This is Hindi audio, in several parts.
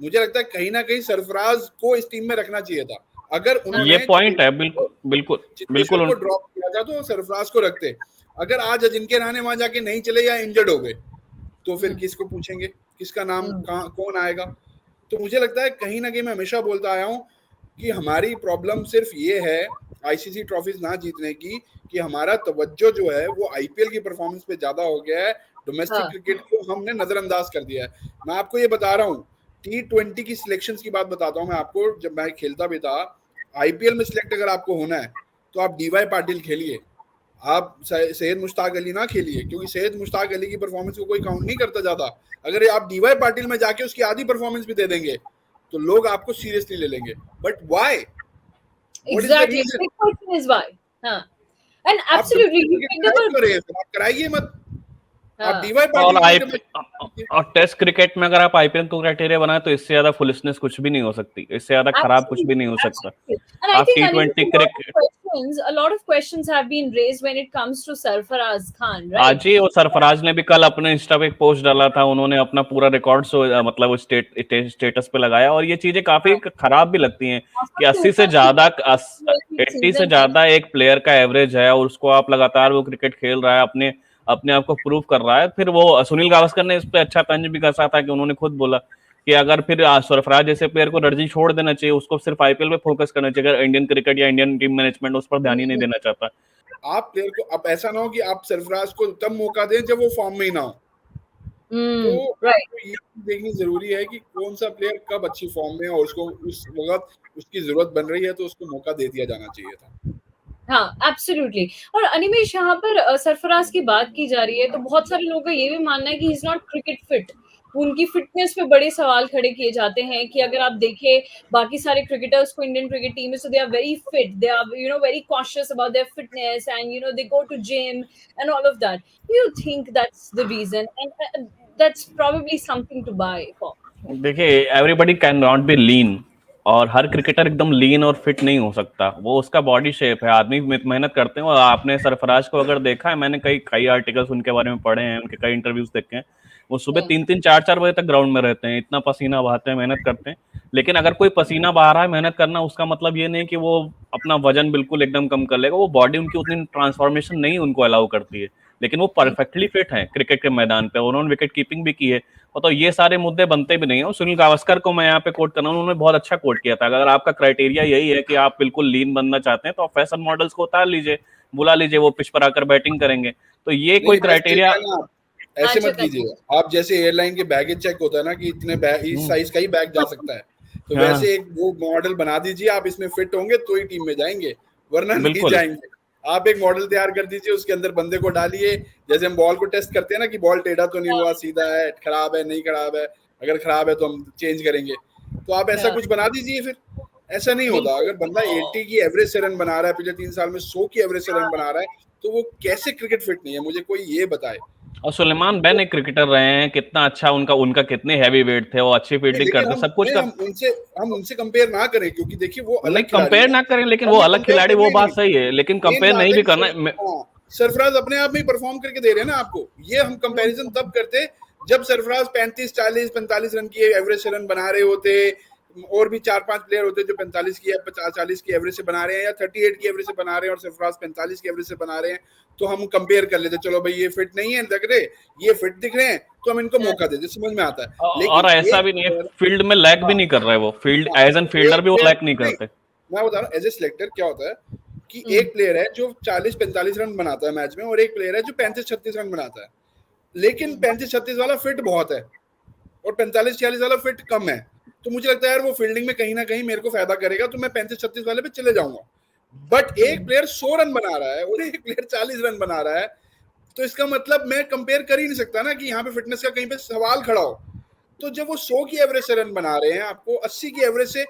मुझे लगता है कहीं ना कहीं सरफराज को इस टीम में रखना चाहिए था। अगर उन्होंने ये पॉइंट है, बिल्कुल बिल्कुल चितेश्वर को ड्रॉप किया था तो सरफराज को रखते। अगर आज अजिंक्य रहाणे वहां जाके नहीं चले या इंजर्ड हो गए तो फिर किसको पूछेंगे, किसका नाम कौन आएगा? तो मुझे लगता है कहीं ना कहीं मैं हमेशा बोलता आया हूँ कि हमारी प्रॉब्लम सिर्फ ये है आईसीसी ट्रॉफीज ना जीतने की, कि हमारा तवज्जो जो है वो आईपीएल की परफॉर्मेंस पे ज्यादा हो गया है, डोमेस्टिक क्रिकेट को हमने नजरअंदाज कर दिया है। मैं आपको ये बता रहा हूँ, T20 की सिलेक्शन की बात बताता हूँ मैं आपको। जब मैं खेलता भी था, आईपीएल में सिलेक्ट अगर आपको होना है तो आप डीवाई पाटिल खेलिए, आप सैयद मुश्ताक अली ना खेलिए, क्योंकि सैयद मुश्ताक अली की परफॉर्मेंस को कोई काउंट नहीं करता ज्यादा। अगर आप डीवाई पाटिल में जाके उसकी आधी परफॉर्मेंस भी दे देंगे तो लोग आपको सीरियसली ले लेंगे। But why? Exactly. Big question is why. And absolutely, आप कराइए मत, आप डीवाई और टेस्ट क्रिकेट में अगर आप आईपीएल को क्राइटेरिया बनाए तो इससे ज्यादा फुलिशनेस कुछ भी नहीं हो सकती, इससे ज्यादा खराब कुछ भी नहीं हो सकता। आप T20 cricket, a lot of questions have been raised when it comes to Sarfaraz Khan, right? आज ही वो सरफराज ने भी कल अपने इंस्टा पे एक पोस्ट डाला था, उन्होंने अपना पूरा रिकॉर्ड मतलब स्टेटस पे लगाया, और ये चीजें काफी खराब भी लगती हैं कि 80 से ज्यादा एक प्लेयर का एवरेज है और उसको आप लगातार वो क्रिकेट खेल रहा है, अपने आप को प्रूव कर रहा है। फिर वो सुनील गावस्कर ने इस पे अच्छा तंज भी कसा था कि उन्होंने खुद बोला कि अगर फिर सरफराज जैसे प्लेयर को रणजी छोड़ देना चाहिए, उसको सिर्फ आईपीएल पे फोकस करना चाहिए, अगर इंडियन क्रिकेट या इंडियन टीम मैनेजमेंट उस पर ध्यान ही नहीं देना चाहता। आप प्लेयर को, अब ऐसा ना हो कि आप सरफराज को तब मौका दें जब वो फॉर्म में ही ना हो। तो ये देखनी जरूरी है कि कौन सा प्लेयर कब अच्छी फॉर्म में है और उसको उस वक्त उसकी जरूरत बन रही है तो उसको मौका दे दिया जाना चाहिए था। हाँ, एब्सोल्युटली। और अनिमेश, यहाँ पर सरफराज की बात की जा रही है तो बहुत सारे लोगों का ये भी मानना है कि he is not cricket fit. उनकी फिटनेस पे बड़े सवाल खड़े किए जाते हैं कि अगर आप देखें बाकी सारे क्रिकेटर्स को इंडियन क्रिकेट टीम में, so they are very fit, they are very cautious about their fitness and they go to gym and all of that. Do you think that's the reason and that's probably something to buy for? देखिए, everybody can not be lean, और हर क्रिकेटर एकदम लीन और फिट नहीं हो सकता, वो उसका बॉडी शेप है, आदमी मेहनत करते हैं। और आपने सरफराज को अगर देखा है, मैंने कई आर्टिकल्स उनके बारे में पढ़े हैं, उनके कई इंटरव्यूज देखे हैं, वो सुबह 3-3 4-4 बजे तक ग्राउंड में रहते हैं, इतना पसीना बहाते हैं, मेहनत करते हैं। लेकिन अगर कोई पसीना बहा रहा है, मेहनत करना, उसका मतलब ये नहीं कि वो अपना वजन बिल्कुल एकदम कम कर लेगा, वो बॉडी उनकी उतनी ट्रांसफॉर्मेशन नहीं उनको अलाउ करती है, लेकिन वो परफेक्टली फिट है क्रिकेट के मैदान पे, उन्होंने विकेट कीपिंग भी की है। तो ये सारे मुद्दे बनते भी नहीं है। सुनील गावस्कर को मैं यहाँ पे कोट करना हूँ, उन्होंने बहुत अच्छा कोट किया था, अगर आपका क्राइटेरिया यही है कि आप बिल्कुल लीन बनना चाहते हैं तो आप फैशन मॉडल्स को उतार लीजिए, बुला लीजिए, वो पिच पर आकर बैटिंग करेंगे। तो ये कोई क्राइटेरिया ऐसे मत कीजिए। आप जैसे एयरलाइन के बैगेज चेक होता है ना कि इतने इस साइज का ही बैग जा सकता है, तो वैसे एक वो मॉडल बना दीजिए, आप इसमें फिट होंगे तो ही टीम में जाएंगे, वरना नहीं जाएंगे। आप एक मॉडल तैयार कर दीजिए, उसके अंदर बंदे को डालिए, जैसे हम बॉल को टेस्ट करते हैं ना कि बॉल टेढ़ा तो नहीं हुआ, सीधा है, खराब है, नहीं खराब है, अगर खराब है तो हम चेंज करेंगे। तो आप ऐसा कुछ बना दीजिए। फिर ऐसा नहीं होता। अगर बंदा 80 की एवरेज से रन बना रहा है, पिछले 3 साल में 100 की एवरेज से रन बना रहा है, तो वो कैसे क्रिकेट फिट नहीं है? मुझे कोई ये बताए। और सुलेमान बेन एक क्रिकेटर रहे हैं, कितना अच्छा उनका कितने हैवी वेट थे, वो अच्छी फील्डिंग करते, सब कुछ हम उनसे कंपेयर ना करें, क्योंकि देखिए वो अलग कंपेयर ना करें, लेकिन वो अलग खिलाड़ी, वो बात सही है, लेकिन कंपेयर नहीं भी करना। सरफराज अपने आप में परफॉर्म करके दे रहे हैं ना आपको। ये हम कंपैरिजन तब करते जब सरफराज 35, 40, 45 रन की एवरेज से रन बना रहे होते, और भी 4-5 प्लेयर होते जो 45 की या 40 की एवरेज से बना रहे हैं, या 38 की एवरेज से बना रहे हैं और सरफराज 45 की एवरेज से बना रहे हैं, तो हम कंपेयर कर लेते, चलो भाई ये फिट नहीं है लग रहे, ये फिट दिख रहे हैं, तो हम इनको मौका देते, समझ में आता है। लेकिन और ऐसा भी नहीं है, फील्ड में लैग भी नहीं कर रहा है वो, फील्ड एज एन फील्डर भी वो लैग नहीं करते। मैं बता रहा हूँ एज ए सिलेक्टर क्या होता है कि एक प्लेयर है जो 40-45 रन बनाता है मैच में, और एक प्लेयर है जो 35-36 रन बनाता है, लेकिन 35-36 वाला फिट बहुत है और 45-46 वाला फिट कम है, तो मुझे लगता है यार वो फील्डिंग में कहीं ना कहीं मेरे को फायदा करेगा, तो मैं 35-36 वाले पे चले जाऊंगा। बट एक प्लेयर 100 रन बना रहा है और एक प्लेयर 40 रन बना रहा है, तो इसका मतलब मैं कंपेयर कर ही नहीं सकता ना कि यहाँ पे फिटनेस का कहीं पे सवाल खड़ा हो। तो जब वो 100 की एवरेज से रन बना रहे हैं, आपको 80 की एवरेज से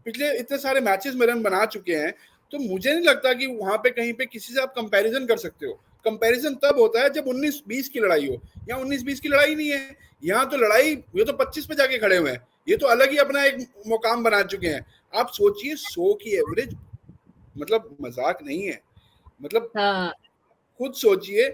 पिछले इतने सारे मैचेस में रन बना चुके हैं, तो मुझे नहीं लगता कि वहां पे कहीं पे किसी से आप कंपैरिजन कर सकते हो। कंपैरिजन तब होता है जब 19-20 की लड़ाई हो, या 19-20 की लड़ाई नहीं है, यहाँ तो लड़ाई, ये तो 25 पे जाके खड़े हुए हैं, ये तो अलग ही अपना एक मुकाम बना चुके हैं। आप सोचिए 100 की एवरेज, मतलब मजाक नहीं है, मतलब खुद सोचिए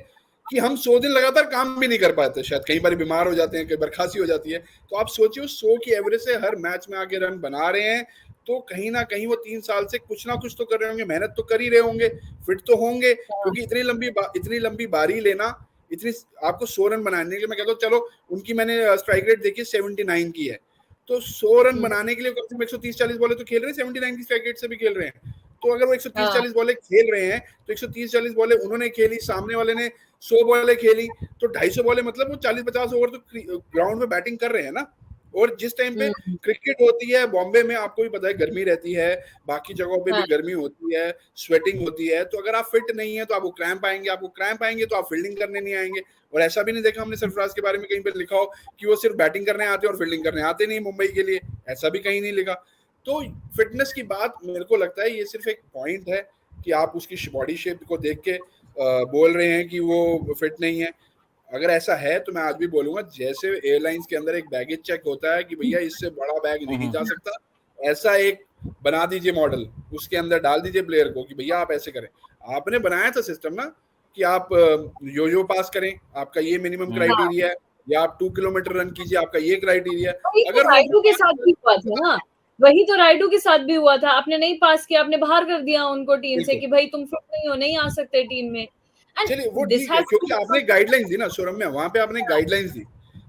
कि हम 100 दिन लगातार काम भी नहीं कर पाते, शायद कई बार बीमार हो जाते हैं, कई बार खांसी हो जाती है। तो आप सोचिए 100 की एवरेज से हर मैच में आके रन बना रहे हैं, तो कहीं ना कहीं वो 3 साल से कुछ ना कुछ तो कर रहे होंगे, मेहनत तो कर ही रहे होंगे, फिट तो होंगे, क्योंकि इतनी लंबी बारी लेना, इतनी आपको 100 रन बनाने के लिए, मैं कहता हूँ चलो उनकी मैंने स्ट्राइक रेट देखी 79 की है, तो 100 रन बनाने के लिए कम से कम 130-40 बॉलें तो खेल रहे हैं, 79 की स्ट्राइक रेट से भी खेल रहे हैं। तो अगर वो 130-40 बॉलें खेल रहे हैं, तो 130-40 बॉलें उन्होंने खेली, सामने वाले ने 100 बॉलें खेली, तो 250 बॉलें, मतलब वो 40-50 ओवर तो ग्राउंड में बैटिंग कर रहे हैं ना। और जिस टाइम पे क्रिकेट होती है बॉम्बे में, आपको भी पता है गर्मी रहती है, बाकी जगहों पे भी गर्मी होती है, स्वेटिंग होती है, तो अगर आप फिट नहीं है तो आपको क्रैम्प आएंगे, तो आप फील्डिंग करने नहीं आएंगे। और ऐसा भी नहीं देखा हमने सरफराज के बारे में कहीं पे लिखा हो कि वो सिर्फ बैटिंग करने आते हैं और फील्डिंग करने आते नहीं मुंबई के लिए, ऐसा भी कहीं नहीं लिखा। तो फिटनेस की बात मेरे को लगता है ये सिर्फ एक पॉइंट है कि आप उसकी बॉडी शेप को देख के बोल रहे हैं कि वो फिट नहीं है। अगर ऐसा है तो मैं आज भी बोलूंगा, जैसे एयरलाइंस के अंदर एक बैगेज चेक होता है कि भैया इससे बड़ा बैग नहीं जा सकता, ऐसा एक बना दीजिए मॉडल, उसके अंदर डाल दीजिए प्लेयर को कि भैया आप ऐसे करें। आपने बनाया था सिस्टम ना कि आप यो पास करें, आपका ये मिनिमम क्राइटेरिया है, या आप 2 किलोमीटर रन कीजिए, आपका ये क्राइटेरिया है। अगर राइडू के साथ भी हुआ था ना, वही तो राइडू के साथ भी हुआ था, आपने नहीं पास किया, आपने बाहर कर दिया उनको टीम से कि भाई तुम फिट नहीं हो, नहीं आ सकते टीम में। चलिए वो ठीक है, क्योंकि आपने गाइडलाइंस दी ना सौरम्या, वहां पे आपने गाइडलाइंस दी,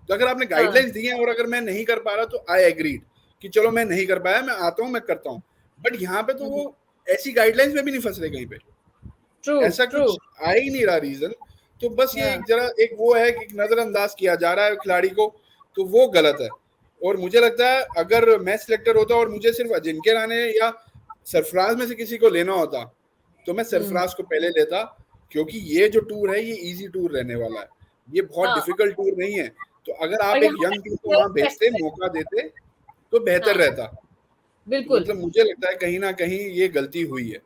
तो अगर आपने गाइडलाइंस दी है और अगर मैं नहीं कर पा रहा तो आई एग्रीड कि चलो मैं नहीं कर पाया, मैं आता हूँ, मैं करता हूँ। बट यहाँ पे तो वो ऐसी गाइडलाइंस में भी नहीं फंस रहे कहीं पे, ऐसा कुछ आ ही नहीं रहा रीजन। तो बस ये एक वो है कि नजरअंदाज किया जा रहा है खिलाड़ी को, तो वो गलत है। और मुझे लगता है अगर मैं सिलेक्टर होता और मुझे सिर्फ अजिंक्य रहाणे या सरफराज में से किसी को लेना होता तो मैं सरफराज को पहले लेता, क्योंकि ये जो टूर है ये इजी टूर रहने वाला है, ये बहुत डिफिकल्ट टूर नहीं है। तो अगर आप एक यंग टीम को वहां भेजते, मौका देते, तो बेहतर रहता। बिल्कुल। मतलब मुझे लगता है कहीं ना कहीं ये गलती हुई है।